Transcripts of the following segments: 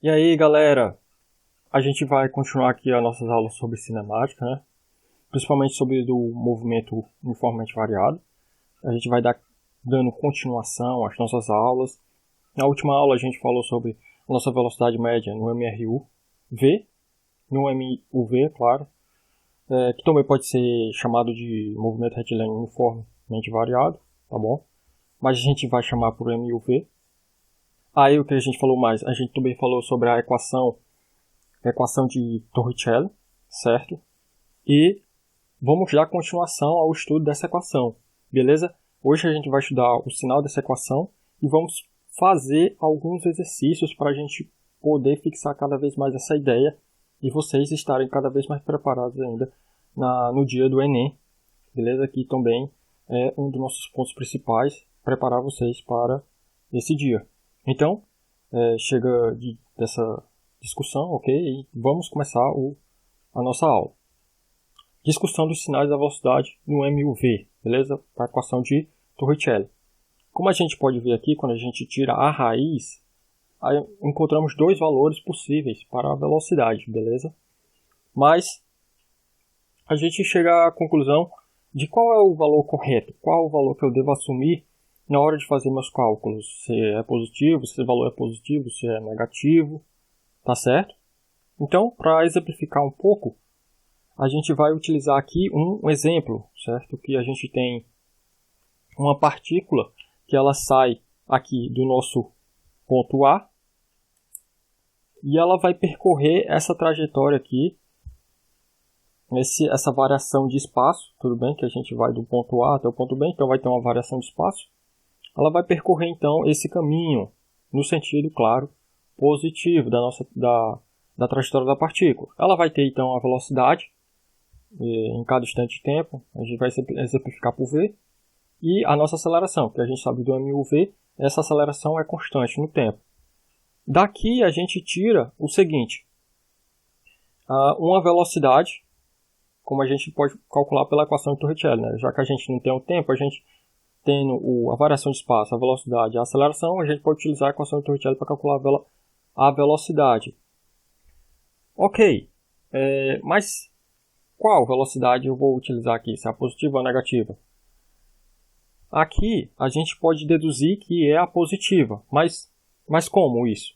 E aí, galera, a gente vai continuar aqui as nossas aulas sobre cinemática, né? Principalmente sobre o movimento uniformemente variado. A gente vai dando continuação às nossas aulas. Na última aula a gente falou sobre a nossa velocidade média no MRU-V, no MUV, claro, que também pode ser chamado de movimento retilíneo uniformemente variado, tá bom? Mas a gente vai chamar por MUV. Aí o que a gente falou mais? A gente também falou sobre a equação de Torricelli, certo? E vamos dar continuação ao estudo dessa equação, beleza? Hoje a gente vai estudar o sinal dessa equação e vamos fazer alguns exercícios para a gente poder fixar cada vez mais essa ideia e vocês estarem cada vez mais preparados ainda no dia do Enem, beleza? Que também é um dos nossos pontos principais, preparar vocês para esse dia. Então, chega dessa discussão, ok? E vamos começar a nossa aula. Discussão dos sinais da velocidade no MUV, beleza? A equação de Torricelli. Como a gente pode ver aqui, quando a gente tira a raiz, aí encontramos dois valores possíveis para a velocidade, beleza? Mas a gente chega à conclusão de qual é o valor correto, qual é o valor que eu devo assumir na hora de fazer meus cálculos. Se é positivo, se o valor é positivo, se é negativo, tá certo? Então, para exemplificar um pouco, a gente vai utilizar aqui um exemplo, certo? Que a gente tem uma partícula que ela sai aqui do nosso ponto A e ela vai percorrer essa trajetória aqui, essa variação de espaço, tudo bem? Que a gente vai do ponto A até o ponto B, então vai ter uma variação de espaço. Ela vai percorrer então esse caminho no sentido, claro, positivo da trajetória da partícula. Ela vai ter então a velocidade em cada instante de tempo, a gente vai exemplificar por V, e a nossa aceleração, que a gente sabe do MUV, essa aceleração é constante no tempo. Daqui a gente tira o seguinte, uma velocidade, como a gente pode calcular pela equação de Torricelli, né? Já que a gente não tem o tempo, a gente tendo a variação de espaço, a velocidade e a aceleração, a gente pode utilizar a equação de Torricelli para calcular a velocidade. Ok, mas qual velocidade eu vou utilizar aqui? Se é a positiva ou a negativa? Aqui a gente pode deduzir que é a positiva, mas como isso?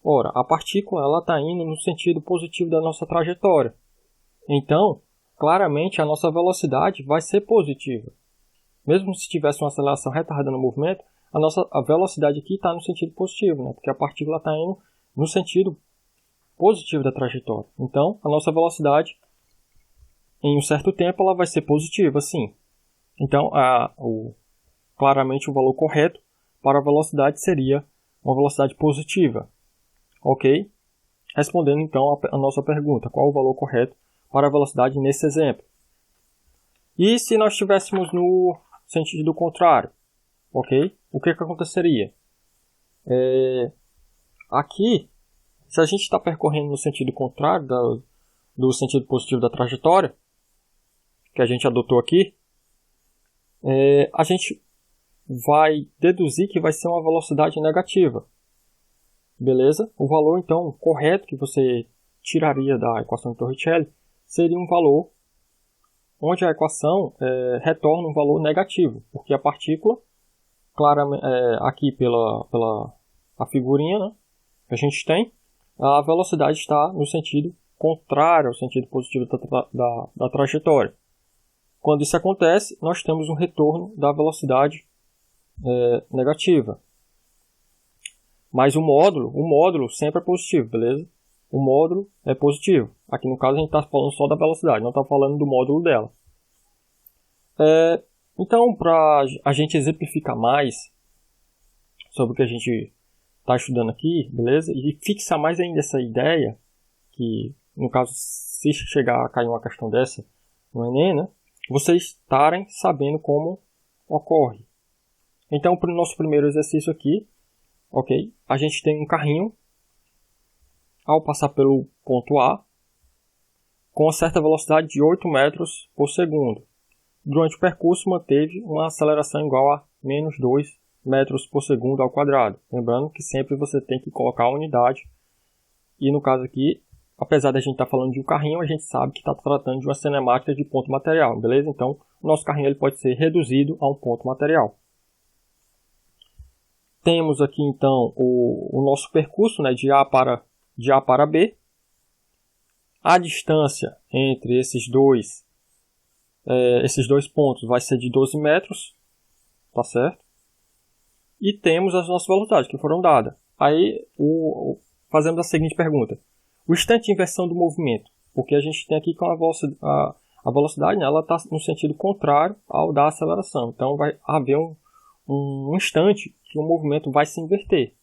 Ora, a partícula está indo no sentido positivo da nossa trajetória. Então, claramente a nossa velocidade vai ser positiva. Mesmo se tivesse uma aceleração retardando o movimento, a velocidade aqui está no sentido positivo, né? Porque a partícula está indo no sentido positivo da trajetória. Então, a nossa velocidade, em um certo tempo, ela vai ser positiva, sim. Então, claramente o valor correto para a velocidade seria uma velocidade positiva. Ok? Respondendo então a nossa pergunta, qual o valor correto para a velocidade nesse exemplo? E se nós estivéssemos no sentido contrário, ok? O que aconteceria? Aqui, se a gente está percorrendo no sentido contrário do sentido positivo da trajetória, que a gente adotou aqui, a gente vai deduzir que vai ser uma velocidade negativa. Beleza? O valor, então, correto que você tiraria da equação de Torricelli seria um valor onde a equação retorna um valor negativo, porque a partícula, claramente, aqui pela a figurinha, né, que a gente tem, a velocidade está no sentido contrário ao sentido positivo da trajetória. Quando isso acontece, nós temos um retorno da velocidade negativa. Mas o módulo sempre é positivo, beleza? O módulo é positivo. Aqui no caso a gente está falando só da velocidade, não está falando do módulo dela. Então, para a gente exemplificar mais sobre o que a gente está estudando aqui, beleza? E fixar mais ainda essa ideia, que no caso, se chegar a cair uma questão dessa no Enem, né? Vocês estarem sabendo como ocorre. Então, para o nosso primeiro exercício aqui, ok? A gente tem um carrinho, ao passar pelo ponto A, com uma certa velocidade de 8 metros por segundo. Durante o percurso, manteve uma aceleração igual a menos 2 metros por segundo ao quadrado. Lembrando que sempre você tem que colocar a unidade E no caso aqui, apesar da gente estar falando de um carrinho, a gente sabe que está tratando de uma cinemática de ponto material, beleza? Então, o nosso carrinho ele pode ser reduzido a um ponto material. Temos aqui então o nosso percurso, né, de A para B. A distância entre esses dois pontos vai ser de 12 metros, tá certo? E temos as nossas velocidades que foram dadas. Aí fazemos a seguinte pergunta: o instante de inversão do movimento, porque a gente tem aqui com a velocidade, né, ela está no sentido contrário ao da aceleração. Então vai haver um instante que o movimento vai se inverter.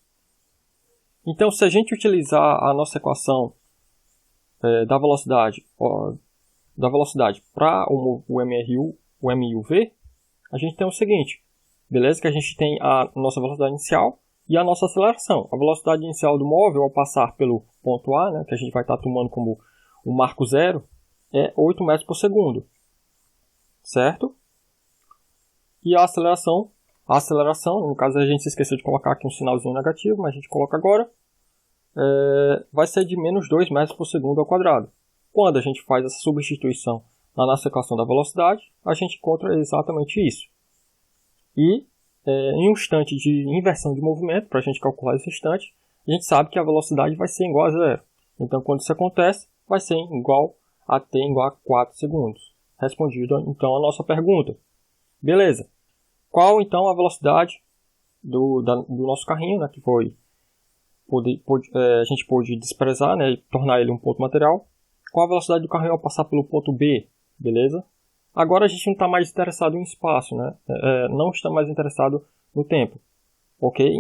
Então, se a gente utilizar a nossa equação da velocidade para o MRU, o M e o V, a gente tem o seguinte, beleza? Que a gente tem a nossa velocidade inicial e a nossa aceleração. A velocidade inicial do móvel ao passar pelo ponto A, né, que a gente vai estar tomando como o marco zero, é 8 metros por segundo, certo? E a aceleração, no caso a gente se esqueceu de colocar aqui um sinalzinho negativo, mas a gente coloca agora, vai ser de menos 2 metros por segundo ao quadrado. Quando a gente faz essa substituição na nossa equação da velocidade, a gente encontra exatamente isso. E em um instante de inversão de movimento, para a gente calcular esse instante, a gente sabe que a velocidade vai ser igual a zero. Então, quando isso acontece, vai ser igual a t igual a 4 segundos. Respondido, então, a nossa pergunta. Beleza. Qual, então, a velocidade do nosso carrinho, né, que a gente pôde desprezar, né, e tornar ele um ponto material? Qual a velocidade do carrinho ao passar pelo ponto B? Beleza? Agora a gente não está mais interessado em espaço, né? Não está mais interessado no tempo. Ok?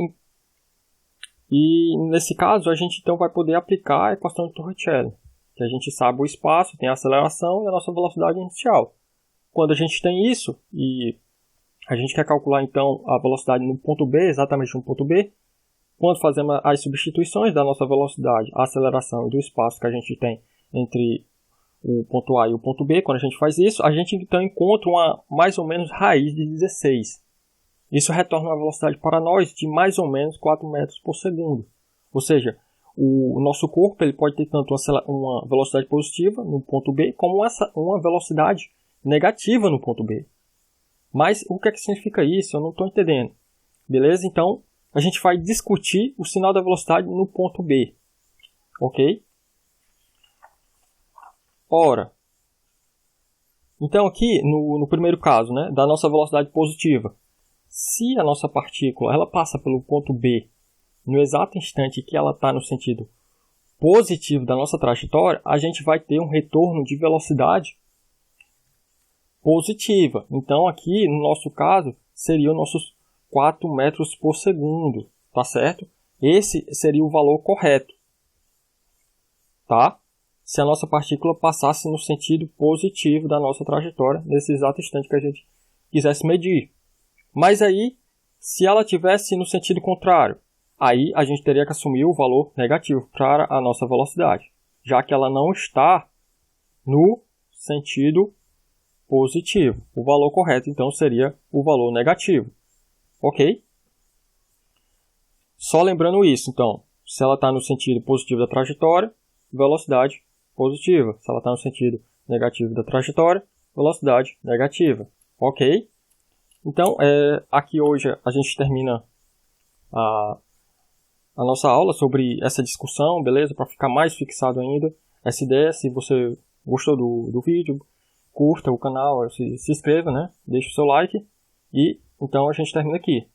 E nesse caso a gente então vai poder aplicar a equação de Torricelli, que a gente sabe o espaço, tem a aceleração e a nossa velocidade inicial. Quando a gente tem isso e a gente quer calcular então a velocidade no ponto B, exatamente no ponto B, quando fazemos as substituições da nossa velocidade, a aceleração e do espaço que a gente tem entre o ponto A e o ponto B, quando a gente faz isso, a gente então encontra uma mais ou menos raiz de 16. Isso retorna uma velocidade para nós de mais ou menos 4 metros por segundo. Ou seja, o nosso corpo ele pode ter tanto uma velocidade positiva no ponto B, como uma velocidade negativa no ponto B. Mas o que é que significa isso? Eu não estou entendendo. Beleza? Então, a gente vai discutir o sinal da velocidade no ponto B. Ok? Ora, então aqui no primeiro caso, né, da nossa velocidade positiva, se a nossa partícula ela passa pelo ponto B no exato instante que ela está no sentido positivo da nossa trajetória, a gente vai ter um retorno de velocidade positiva. Então aqui, no nosso caso, seriam nossos 4 metros por segundo, tá certo? Esse seria o valor correto, tá? Se a nossa partícula passasse no sentido positivo da nossa trajetória, nesse exato instante que a gente quisesse medir. Mas aí, se ela tivesse no sentido contrário, aí a gente teria que assumir o valor negativo para a nossa velocidade, já que ela não está no sentido positivo. O valor correto, então, seria o valor negativo. Ok? Só lembrando isso, então, se ela está no sentido positivo da trajetória, velocidade positiva. Se ela está no sentido negativo da trajetória, velocidade negativa. Ok? Então, aqui hoje a gente termina a nossa aula sobre essa discussão, beleza? Para ficar mais fixado ainda essa ideia. Se você gostou do vídeo, curta o canal, se inscreva, né? Deixe o seu like. E então a gente termina aqui.